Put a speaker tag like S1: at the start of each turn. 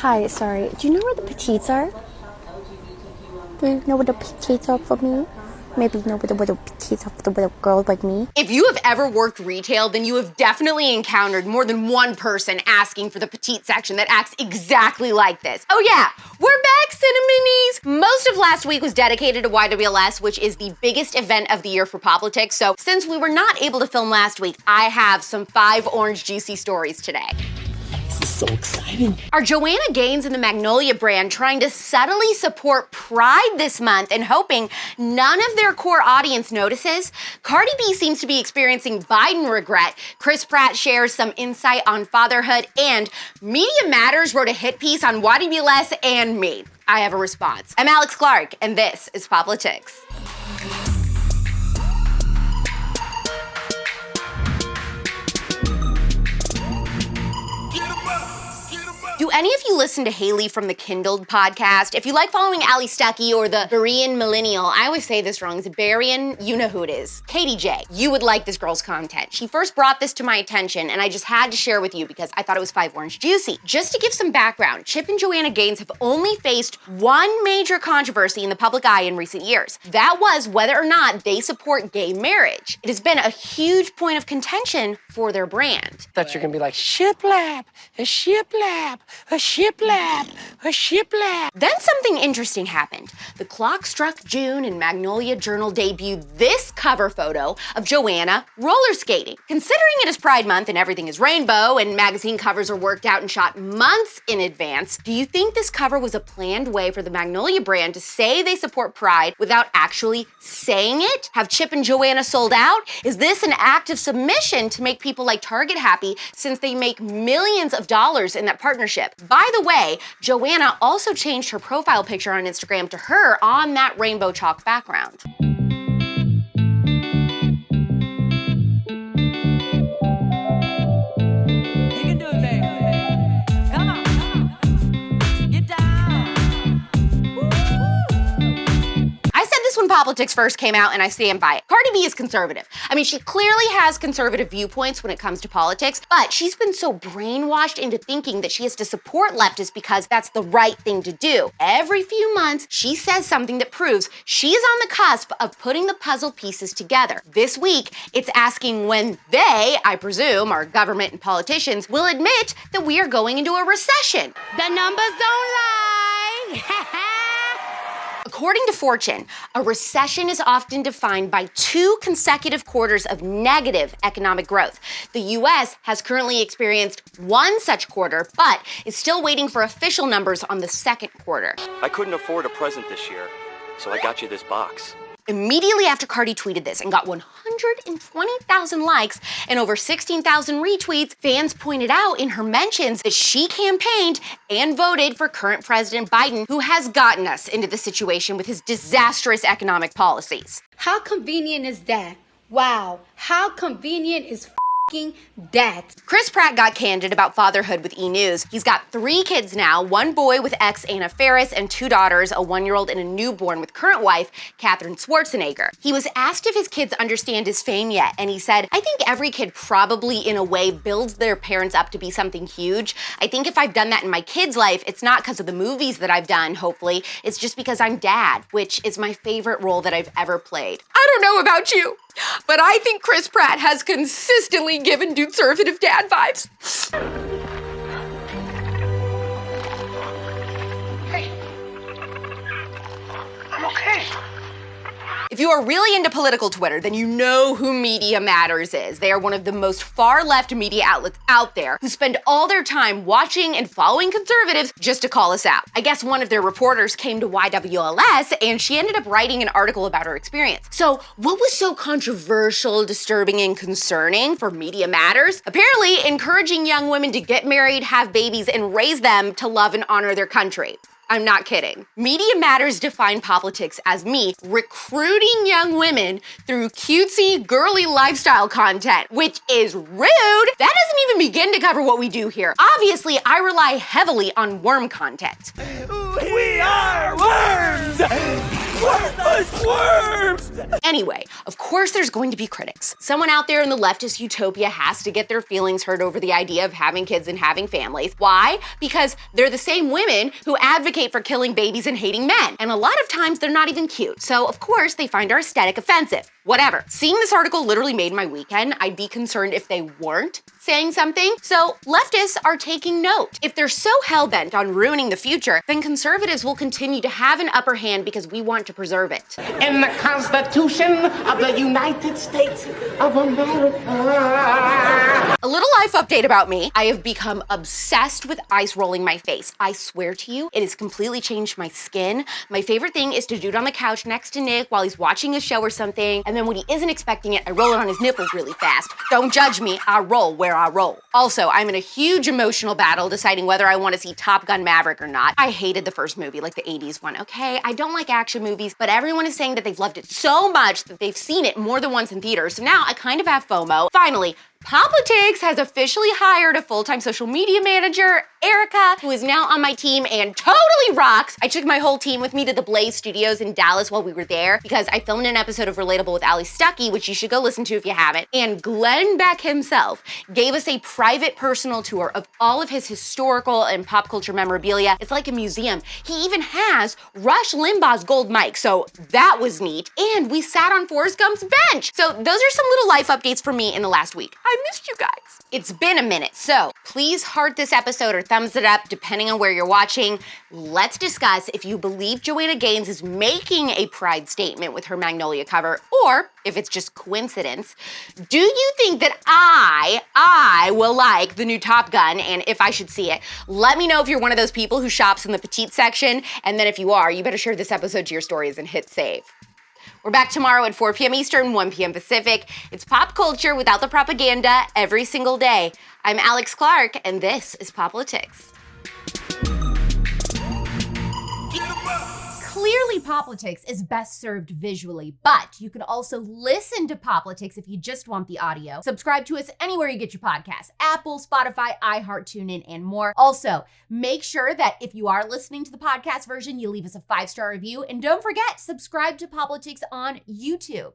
S1: Hi, sorry. Do you know where the petites are? Do you know where the petites are for me? Maybe you know where the petites are for the girls like me?
S2: If you have ever worked retail, then you have definitely encountered more than one person asking for the petite section that acts exactly like this. Oh yeah, we're back, Cinnamonies! Most of last week was dedicated to YWLS, which is the biggest event of the year for Poplatix. So since we were not able to film last week, I have some 5 orange juicy stories today.
S3: This is so exciting.
S2: Are Joanna Gaines and the Magnolia brand trying to subtly support Pride this month and hoping none of their core audience notices? Cardi B seems to be experiencing Biden regret. Pratt shares some insight on fatherhood, and Media Matters wrote a hit piece on YWLS and me. I have a response. I'm Alex Clark, and this is Poplatix. Do any of you listen to Haley from the Kindled podcast? If you like following Ali Stuckey or the Berean Millennial, I always say this wrong, it's Berean, you know who it is, Katie J. You would like this girl's content. She first brought this to my attention and I just had to share with you because I thought it was 5 orange juicy. Just to give some background, Chip and Joanna Gaines have only faced one major controversy in the public eye in recent years. That was whether or not they support gay marriage. It has been a huge point of contention for their brand.
S3: Thought you were gonna be like, shiplap, a shiplap, a shiplap, a shiplap.
S2: Then something interesting happened. The clock struck June and Magnolia Journal debuted this cover photo of Joanna roller skating. Considering it is Pride Month and everything is rainbow and magazine covers are worked out and shot months in advance, do you think this cover was a planned way for the Magnolia brand to say they support Pride without actually saying it? Have Chip and Joanna sold out? Is this an act of submission to make people like Target happy since they make millions of dollars in that partnership? By the way, Joanna also changed her profile picture on Instagram to her on that rainbow chalk background. When Poplatix first came out, and I stand by it. Cardi B is conservative. I mean, she clearly has conservative viewpoints when it comes to politics, but she's been so brainwashed into thinking that she has to support leftists because that's the right thing to do. Every few months, she says something that proves she is on the cusp of putting the puzzle pieces together. This week, it's asking when they, I presume, our government and politicians, will admit that we are going into a recession.
S4: The numbers don't lie.
S2: According to Fortune, a recession is often defined by 2 consecutive quarters of negative economic growth. The U.S. has currently experienced 1 such quarter, but is still waiting for official numbers on the 2nd quarter.
S5: I couldn't afford a present this year, so I got you this box.
S2: Immediately after Cardi tweeted this and got 120,000 likes and over 16,000 retweets, fans pointed out in her mentions that she campaigned and voted for current President Biden, who has gotten us into the situation with his disastrous economic policies.
S4: How convenient is that? Wow, how convenient is that?
S2: Pratt got candid about fatherhood with E! News. He's got 3 kids now, 1 boy with ex Anna Faris and 2 daughters, a 1-year-old and a newborn with current wife, Katherine Schwarzenegger. He was asked if his kids understand his fame yet, and he said, I think every kid probably in a way builds their parents up to be something huge. I think if I've done that in my kid's life, it's not because of the movies that I've done, hopefully. It's just because I'm dad, which is my favorite role that I've ever played. I don't know about you, but I think Pratt has consistently given conservative dad vibes.
S3: Hey, I'm okay.
S2: If you are really into political Twitter, then you know who Media Matters is. They are one of the most far-left media outlets out there who spend all their time watching and following conservatives just to call us out. I guess one of their reporters came to YWLS and she ended up writing an article about her experience. So what was so controversial, disturbing, and concerning for Media Matters? Apparently, encouraging young women to get married, have babies, and raise them to love and honor their country. I'm not kidding. Media Matters defined Poplatix as me recruiting young women through cutesy, girly lifestyle content, which is rude. That doesn't even begin to cover what we do here. Obviously, I rely heavily on worm content.
S3: We are worms! Worthless worms!
S2: Anyway, of course there's going to be critics. Someone out there in the leftist utopia has to get their feelings hurt over the idea of having kids and having families. Why? Because they're the same women who advocate for killing babies and hating men. And a lot of times they're not even cute. So of course they find our aesthetic offensive. Whatever. Seeing this article literally made my weekend. I'd be concerned if they weren't saying something. So leftists are taking note. If they're so hell-bent on ruining the future, then conservatives will continue to have an upper hand because we want to preserve it.
S3: In the Constitution of the United States of America.
S2: A little life update about me. I have become obsessed with ice rolling my face. I swear to you, it has completely changed my skin. My favorite thing is to do it on the couch next to Nick while he's watching a show or something, and then when he isn't expecting it, I roll it on his nipples really fast. Don't judge me, I roll where I roll. Also, I'm in a huge emotional battle deciding whether I want to see Top Gun Maverick or not. I hated the first movie, like the 80s one, okay? I don't like action movies, but everyone is saying that they've loved it so much that they've seen it more than once in theaters, so now I kind of have FOMO. Finally, Poplatix has officially hired a full-time social media manager, Erica, who is now on my team and totally rocks. I took my whole team with me to the Blaze Studios in Dallas while we were there because I filmed an episode of Relatable with Ali Stuckey, which you should go listen to if you haven't. And Glenn Beck himself gave us a private personal tour of all of his historical and pop culture memorabilia. It's like a museum. He even has Rush Limbaugh's gold mic, so that was neat. And we sat on Forrest Gump's bench. So those are some little life updates for me in the last week. I missed you guys. It's been a minute, so please heart this episode or thumbs it up, depending on where you're watching. Let's discuss if you believe Joanna Gaines is making a pride statement with her Magnolia cover, or if it's just coincidence. Do you think that I will like the new Top Gun, and if I should see it? Let me know if you're one of those people who shops in the petite section, and then if you are, you better share this episode to your stories and hit save. We're back tomorrow at 4 p.m. Eastern, 1 p.m. Pacific. It's pop culture without the propaganda every single day. I'm Alex Clark, and this is Poplatix. Clearly, Poplatix is best served visually, but you can also listen to Poplatix if you just want the audio. Subscribe to us anywhere you get your podcasts: Apple, Spotify, iHeart, TuneIn, and more. Also, make sure that if you are listening to the podcast version, you leave us a 5-star review. And don't forget, subscribe to Poplatix on YouTube.